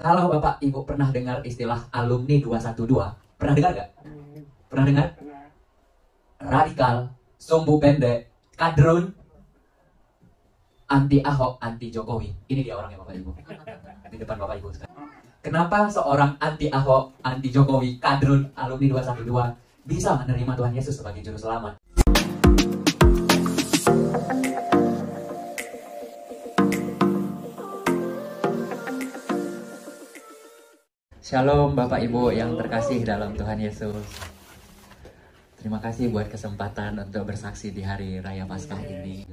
Kalau Bapak Ibu pernah dengar istilah alumni 212, pernah dengar nggak? Pernah dengar? Radikal, sumbu pendek, kadrun, anti Ahok, anti Jokowi. Ini dia orangnya Bapak Ibu. Di depan Bapak Ibu sekarang. Kenapa seorang anti Ahok, anti Jokowi, kadrun, alumni 212 bisa menerima Tuhan Yesus sebagai juru selamat? Shalom Bapak Ibu yang terkasih dalam Tuhan Yesus. Terima kasih buat kesempatan untuk bersaksi di hari Raya Paskah ini.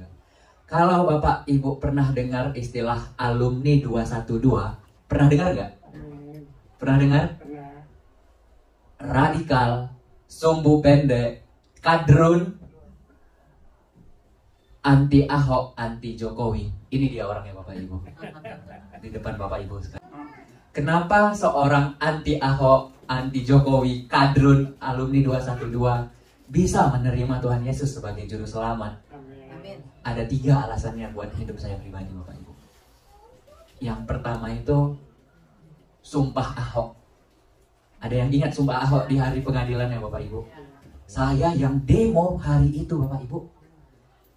Kalau Bapak Ibu pernah dengar istilah alumni 212, pernah dengar nggak? Pernah dengar? Radikal, sumbu pendek, kadrun, anti Ahok, anti Jokowi. Ini dia orangnya Bapak Ibu. Di depan Bapak Ibu sekarang. Kenapa seorang anti Ahok, anti Jokowi, kadrun, alumni 212 bisa menerima Tuhan Yesus sebagai juru selamat? Amin. Ada 3 alasannya buat hidup saya pribadi Bapak Ibu. Yang pertama itu sumpah Ahok. Ada yang ingat sumpah Ahok di hari pengadilan ya Bapak Ibu? Saya yang demo hari itu Bapak Ibu,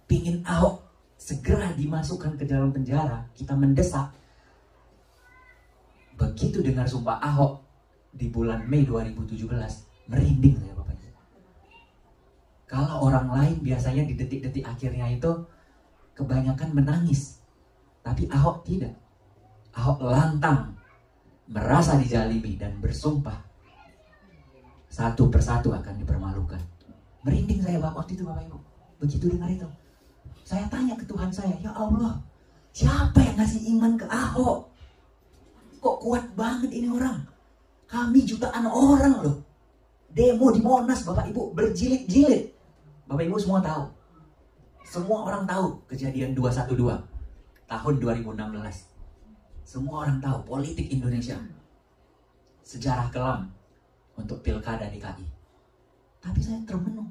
pingin Ahok segera dimasukkan ke dalam penjara. Kita mendesak. Begitu dengar sumpah Ahok di bulan Mei 2017, merinding saya Bapak Ibu. Kalau orang lain biasanya di detik-detik akhirnya itu kebanyakan menangis, tapi Ahok tidak. Ahok lantang, merasa dijalimi dan bersumpah satu persatu akan dipermalukan. Merinding saya waktu itu Bapak Ibu. Begitu dengar itu, saya tanya ke Tuhan saya, ya Allah, siapa yang ngasih iman ke Ahok? Kok kuat banget ini orang? Kami jutaan orang loh. Demo di Monas Bapak Ibu berjilid-jilid. Bapak Ibu semua tahu. Semua orang tahu kejadian 212 tahun 2016. Semua orang tahu politik Indonesia. Sejarah kelam untuk pilkada DKI. Tapi saya termenung.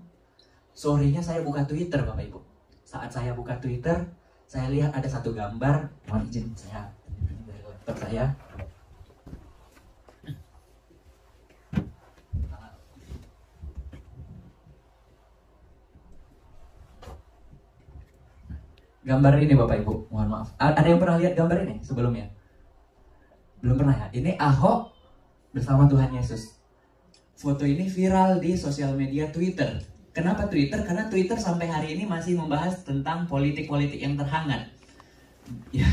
Sorenya saya buka Twitter Bapak Ibu. Saat saya buka Twitter, saya lihat ada satu gambar. Mohon izin saya dari laptop saya. Gambar ini Bapak Ibu, mohon maaf. Ada yang pernah lihat gambar ini sebelumnya? Belum pernah ya? Ini Ahok bersama Tuhan Yesus. Foto ini viral di sosial media Twitter. Kenapa Twitter? Karena Twitter sampai hari ini masih membahas tentang politik-politik yang terhangat. Ya,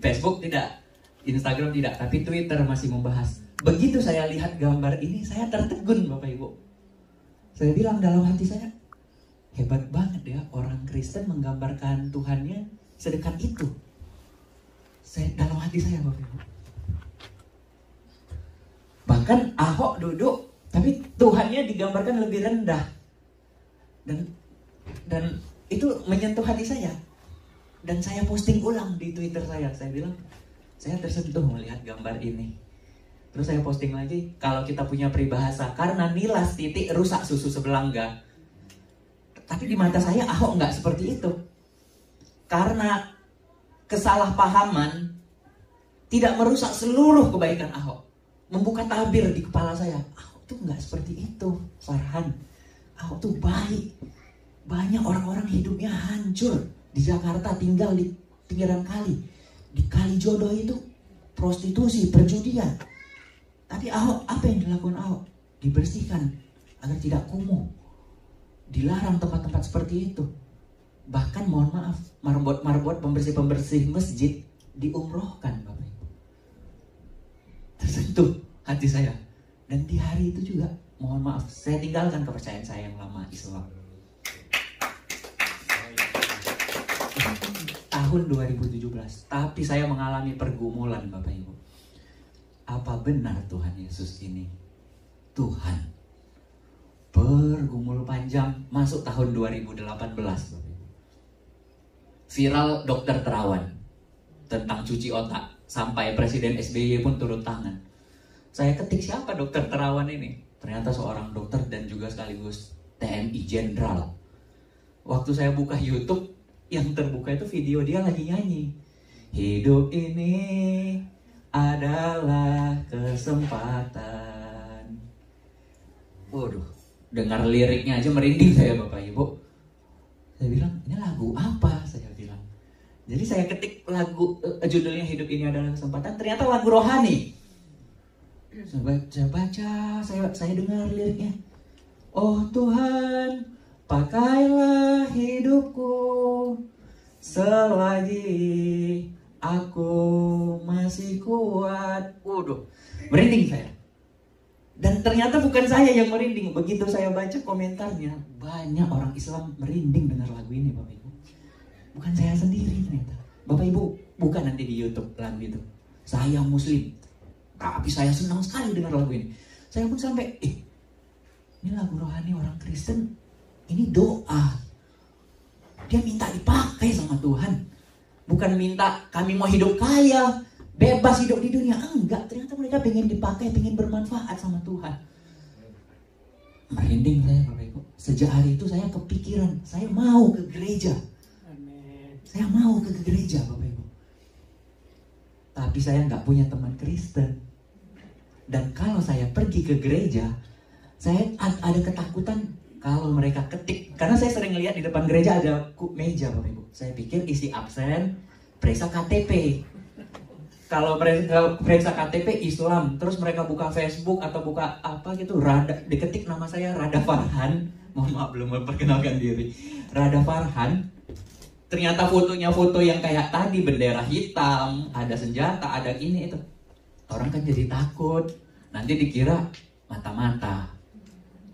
Facebook tidak, Instagram tidak, tapi Twitter masih membahas. Begitu saya lihat gambar ini, saya tertegun Bapak Ibu. Saya bilang dalam hati saya, hebat banget ya orang Kristen menggambarkan Tuhannya sedekat itu. Dalam hati saya Bapak Ibu. Bahkan Ahok duduk, tapi Tuhannya digambarkan lebih rendah. Dan itu menyentuh hati saya. Dan saya posting ulang di Twitter saya. Saya bilang, saya tersentuh melihat gambar ini. Terus saya posting lagi, kalau kita punya peribahasa, karena nilas titik rusak susu sebelangga. Tapi di mata saya Ahok nggak seperti itu. Karena kesalahpahaman tidak merusak seluruh kebaikan Ahok. Membuka tabir di kepala saya. Ahok tuh nggak seperti itu, Farhan. Ahok tuh baik. Banyak orang-orang hidupnya hancur. Di Jakarta tinggal di pinggiran kali. Di kali jodoh itu prostitusi, perjudian. Tapi Ahok, apa yang dilakukan Ahok? Dibersihkan agar tidak kumuh. Dilarang tempat-tempat seperti itu. Bahkan mohon maaf, marbot pembersih-pembersih masjid diumrohkan Bapak Ibu. Tersentuh hati saya. Dan di hari itu juga, mohon maaf, saya tinggalkan kepercayaan saya yang lama Islam. Tahun 2017, tapi saya mengalami pergumulan Bapak Ibu. Apa benar Tuhan Yesus ini Tuhan? Bergumul panjang, masuk tahun 2018. Viral Dokter Terawan tentang cuci otak, sampai Presiden SBY pun turun tangan. Saya ketik siapa Dokter Terawan ini? Ternyata seorang dokter dan juga sekaligus TNI Jenderal. Waktu saya buka YouTube, yang terbuka itu video dia lagi nyanyi. Hidup ini adalah kesempatan. Waduh, dengar liriknya aja merinding saya Bapak Ibu. Saya bilang, ini lagu apa? Saya bilang. Jadi saya ketik lagu, judulnya Hidup Ini Adalah Kesempatan, ternyata lagu rohani. Saya baca, saya dengar liriknya. Oh Tuhan, pakailah hidupku selagi aku masih kuat. Waduh, merinding saya. Dan ternyata bukan saya yang merinding. Begitu saya baca komentarnya, banyak orang Islam merinding dengar lagu ini Bapak Ibu. Bukan saya sendiri ternyata. Bapak Ibu, bukan nanti di YouTube lagu itu. Saya Muslim, tapi saya senang sekali dengar lagu ini. Saya pun sampai, ini lagu rohani orang Kristen. Ini doa. Dia minta dipakai sama Tuhan. Bukan minta kami mau hidup kaya, bebas hidup di dunia. Enggak, ternyata mereka pengen dipakai, pengen bermanfaat sama Tuhan. Merinding saya Bapak Ibu. Sejak hari itu saya kepikiran, saya mau ke gereja. Saya mau ke gereja Bapak Ibu. Tapi saya nggak punya teman Kristen. Dan kalau saya pergi ke gereja, saya ada ketakutan kalau mereka ketik. Karena saya sering lihat di depan gereja ada meja Bapak Ibu. Saya pikir isi absen, periksa KTP. Kalau mereka periksa KTP Islam, terus mereka buka Facebook atau buka apa gitu, diketik nama saya Rada Farhan. Mohon maaf belum memperkenalkan diri. Rada Farhan. Ternyata fotonya foto yang kayak tadi, bendera hitam, ada senjata, ada ini itu. Orang kan jadi takut. Nanti dikira mata-mata.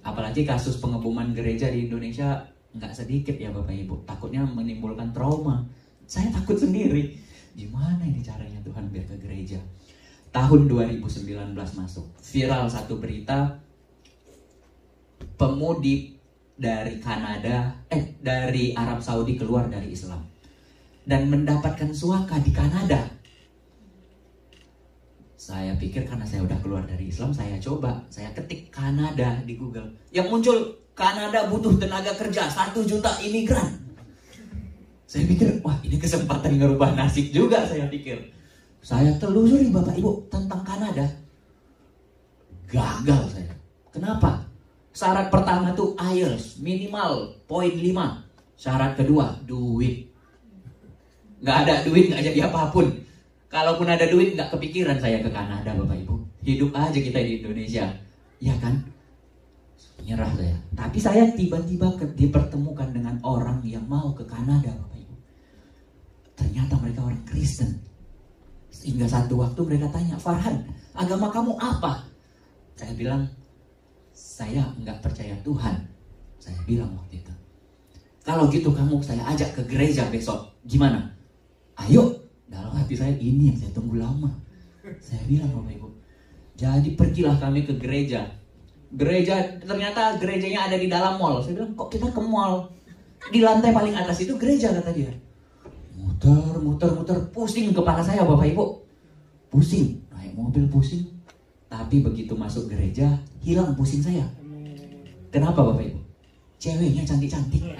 Apalagi kasus pengeboman gereja di Indonesia nggak sedikit ya Bapak Ibu. Takutnya menimbulkan trauma. Saya takut sendiri. Gimana ini caranya Tuhan biar ke gereja? Tahun 2019 masuk. Viral satu berita. Pemudi dari Kanada, dari Arab Saudi keluar dari Islam. Dan mendapatkan suaka di Kanada. Saya pikir karena saya udah keluar dari Islam, saya ketik Kanada di Google. Yang muncul, Kanada butuh tenaga kerja 1 juta imigran. Saya pikir, wah ini kesempatan ngerubah nasib juga saya pikir. Saya telusuri Bapak Ibu tentang Kanada. Gagal saya. Kenapa? Syarat pertama tuh IELTS, minimal poin 5. Syarat kedua, duit. Nggak ada duit, nggak jadi apapun. Kalaupun ada duit, nggak kepikiran saya ke Kanada Bapak Ibu. Hidup aja kita di Indonesia. Ya kan? Nyerah saya. Tapi saya tiba-tiba dipertemukan dengan orang yang mau ke Kanada Bapak Ibu. Ternyata mereka orang Kristen. Hingga satu waktu mereka tanya, Farhan, agama kamu apa? Saya bilang, saya nggak percaya Tuhan. Saya bilang waktu itu. Kalau gitu kamu saya ajak ke gereja besok. Gimana? Ayo. Dalam hati saya, ini yang saya tunggu lama. Saya bilang Bapak Ibu. Jadi pergilah kami ke gereja. Ternyata gerejanya ada di dalam mall. Saya bilang, kok kita ke mall? Di lantai paling atas itu gereja kata dia. Muter, pusing kepala saya Bapak Ibu. Pusing, naik mobil pusing. Tapi begitu masuk gereja, hilang pusing saya. Kenapa Bapak Ibu? Ceweknya cantik-cantik.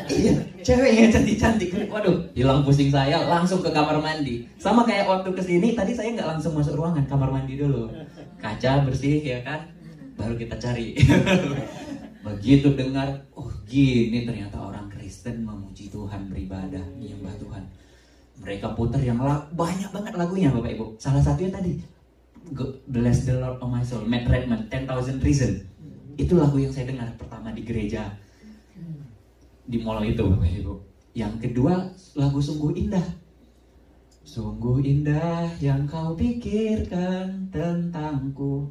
Iya, ceweknya cantik-cantik. Waduh, hilang pusing saya, langsung ke kamar mandi. Sama kayak waktu kesini, tadi saya nggak langsung masuk ruangan, kamar mandi dulu. Kaca bersih ya kan, baru kita cari. Begitu dengar, oh gini ternyata orang Kristen memuji Tuhan, beribadah, menyembah Tuhan. Mereka putar yang banyak banget lagunya Bapak Ibu. Salah satunya tadi, Bless the Lord of my soul, Matt Redman, 10,000 Reasons. Itu lagu yang saya dengar pertama di gereja di mall itu Bapak Ibu. Yang kedua lagu Sungguh Indah. Sungguh indah yang kau pikirkan tentangku.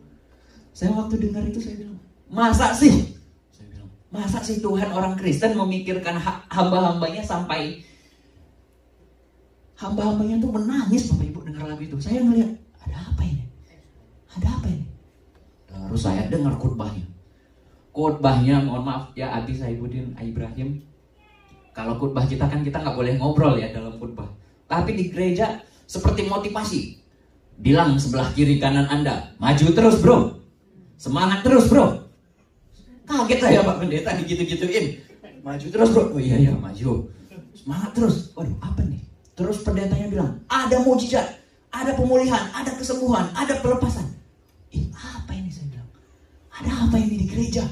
Saya waktu dengar itu saya bilang, masa sih? Saya bilang, masa sih Tuhan orang Kristen memikirkan hamba-hambanya sampai hamba-hambanya tuh menangis Bapak Ibu dengar lagu itu. Saya ngeliat, ada apa ini? Ada apa ini? Terus saya dengar khotbahnya, mohon maaf ya Abi Saibuddin Ibrahim. Kalau khotbah kita kan kita nggak boleh ngobrol ya dalam khotbah. Tapi di gereja seperti motivasi. Bilang sebelah kiri kanan Anda, maju terus bro, semangat terus bro. Kaget saya Pak Pendeta digitu-gituin. Maju terus bro, oh iya maju, semangat terus. Waduh apa nih? Terus pendetanya bilang, ada mujizat, ada pemulihan, ada kesembuhan, ada pelepasan. Ada apa ini di gereja?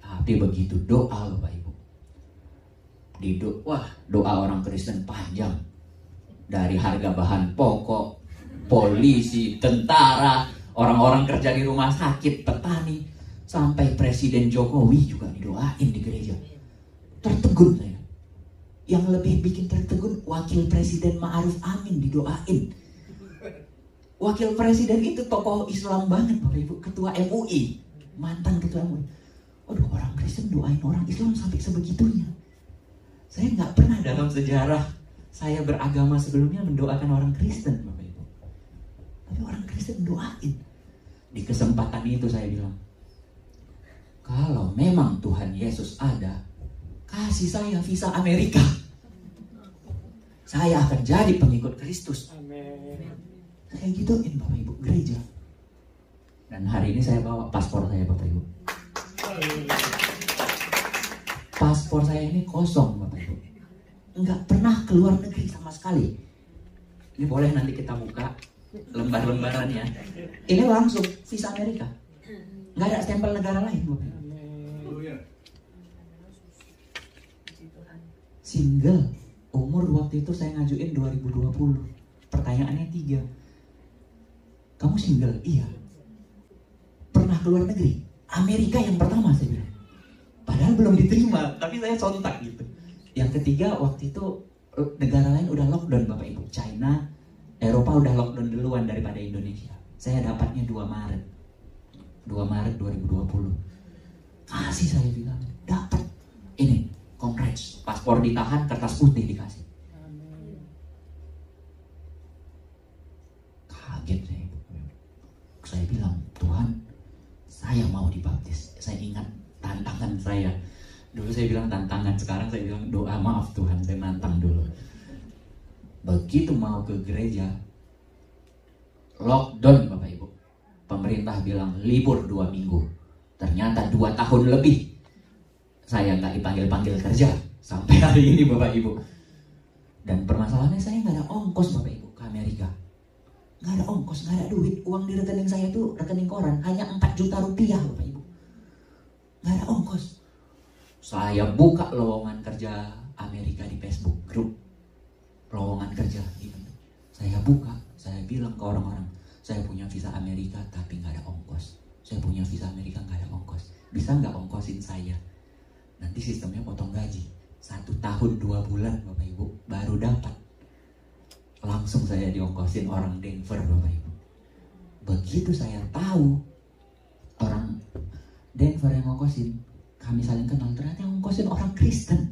Tapi begitu doa Bapak Ibu, doa orang Kristen panjang. Dari harga bahan pokok, polisi, tentara, orang-orang kerja di rumah sakit, petani, sampai Presiden Jokowi juga didoain di gereja. Tertegun saya. Yang lebih bikin tertegun, Wakil Presiden Ma'ruf Amin didoain. Wakil Presiden itu tokoh Islam banget Bapak Ibu, ketua MUI, mantan ketua MUI. Waduh, orang Kristen doain orang Islam sampai sebegitunya. Saya nggak pernah dalam sejarah saya beragama sebelumnya mendoakan orang Kristen Bapak Ibu. Tapi orang Kristen doain. Di kesempatan itu saya bilang, kalau memang Tuhan Yesus ada, kasih saya visa Amerika. Saya akan jadi pengikut Kristus. Amin. Saya gituin Bapak Ibu gereja. Dan hari ini saya bawa paspor saya Bapak Ibu. Paspor saya ini kosong Bapak Ibu. Enggak pernah keluar negeri sama sekali. Ini boleh nanti kita buka lembar-lembarannya. Ini langsung visa Amerika. Enggak ada stempel negara lain Bapak Ibu. Single. Umur waktu itu saya ngajuin 2020. Pertanyaannya 3. Kamu single? Iya. Pernah keluar negeri? Amerika yang pertama saya bilang. Padahal belum diterima, tapi saya sontak gitu. Yang ketiga waktu itu negara lain udah lockdown Bapak Ibu. China, Eropa udah lockdown duluan daripada Indonesia. Saya dapatnya 2 Maret. 2 Maret 2020. Kasih saya bilang, dapat. Ini, congrats. Paspor ditahan, kertas putih dikasih. Kaget saya. Saya bilang, Tuhan, saya mau dibaptis. Saya ingat tantangan saya. Dulu saya bilang tantangan, sekarang saya bilang doa, maaf Tuhan, saya nantang dulu. Begitu mau ke gereja, lockdown Bapak Ibu. Pemerintah bilang libur 2 minggu. Ternyata 2 tahun lebih saya nggak dipanggil-panggil kerja sampai hari ini Bapak Ibu. Dan permasalahannya saya nggak ada ongkos Bapak Ibu ke Amerika. Nggak ada ongkos, nggak ada duit. Uang di rekening saya itu rekening koran, hanya 4 juta rupiah Bapak Ibu. Nggak ada ongkos. Saya buka lowongan kerja Amerika di Facebook grup lowongan kerja gitu. Saya buka, saya bilang ke orang-orang, saya punya visa Amerika tapi nggak ada ongkos. Saya punya visa Amerika nggak ada ongkos. Bisa nggak ongkosin saya? Nanti sistemnya potong gaji. 1 tahun 2 bulan Bapak Ibu baru dapat. Langsung saya diongkosin orang Denver Bapak Ibu. Begitu saya tahu orang Denver yang ngongkosin, kami saling kenal, ternyata yang ngongkosin orang Kristen.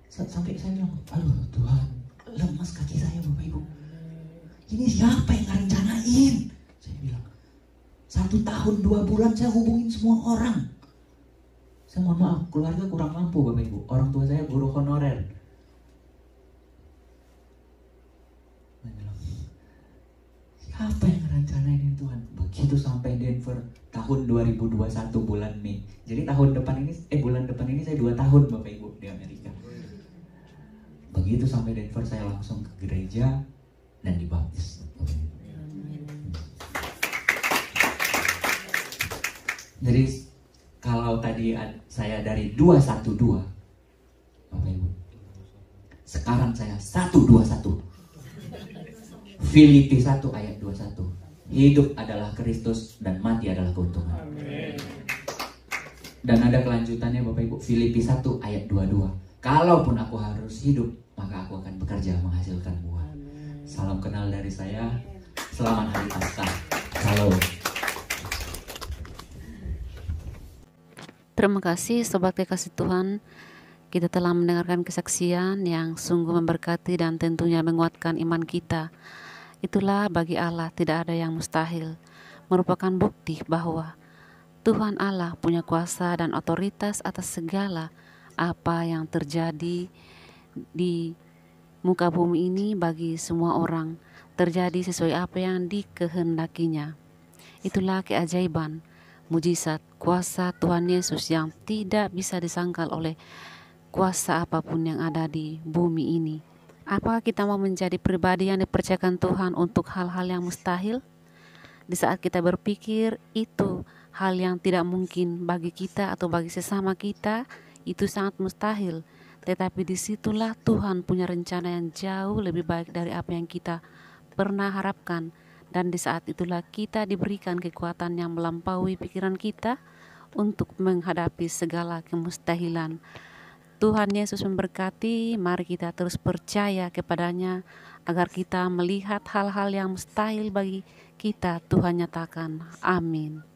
Sampai saya bilang, aduh Tuhan, lemas kaki saya Bapak Ibu. Ini siapa yang ngerencanain? Saya bilang, 1 tahun 2 bulan saya hubungin semua orang. Saya mohon maaf, keluarga kurang mampu Bapak Ibu. Orang tua saya guru honorer. Saya bilang, siapa yang ngerencanain Tuhan? Begitu sampai Denver tahun 2021 bulan Mei. Jadi tahun depan ini, bulan depan ini saya 2 tahun Bapak Ibu di Amerika. Begitu sampai Denver saya langsung ke gereja dan dibaptis. Jadi kalau tadi saya dari 212 Bapak Ibu, sekarang saya 121. Filipi 1 ayat 21. Hidup adalah Kristus dan mati adalah keuntungan. Amin. Dan ada kelanjutannya Bapak Ibu, Filipi 1 ayat 22. Kalaupun aku harus hidup, maka aku akan bekerja menghasilkan buah. Salam kenal dari saya. Selamat Hari Paskah. Salam. Terima kasih Sobat Kekasih Tuhan. Kita telah mendengarkan kesaksian yang sungguh memberkati dan tentunya menguatkan iman kita. Itulah bagi Allah tidak ada yang mustahil. Merupakan bukti bahwa Tuhan Allah punya kuasa dan otoritas atas segala apa yang terjadi di muka bumi ini bagi semua orang. Terjadi sesuai apa yang dikehendakinya. Itulah keajaiban, mujizat, kuasa Tuhan Yesus yang tidak bisa disangkal oleh kuasa apapun yang ada di bumi ini. Apakah kita mau menjadi pribadi yang dipercayakan Tuhan untuk hal-hal yang mustahil? Di saat kita berpikir itu hal yang tidak mungkin bagi kita atau bagi sesama kita, itu sangat mustahil. Tetapi disitulah Tuhan punya rencana yang jauh lebih baik dari apa yang kita pernah harapkan. Dan di saat itulah kita diberikan kekuatan yang melampaui pikiran kita untuk menghadapi segala kemustahilan. Tuhan Yesus memberkati, mari kita terus percaya kepadanya agar kita melihat hal-hal yang mustahil bagi kita Tuhan nyatakan. Amin.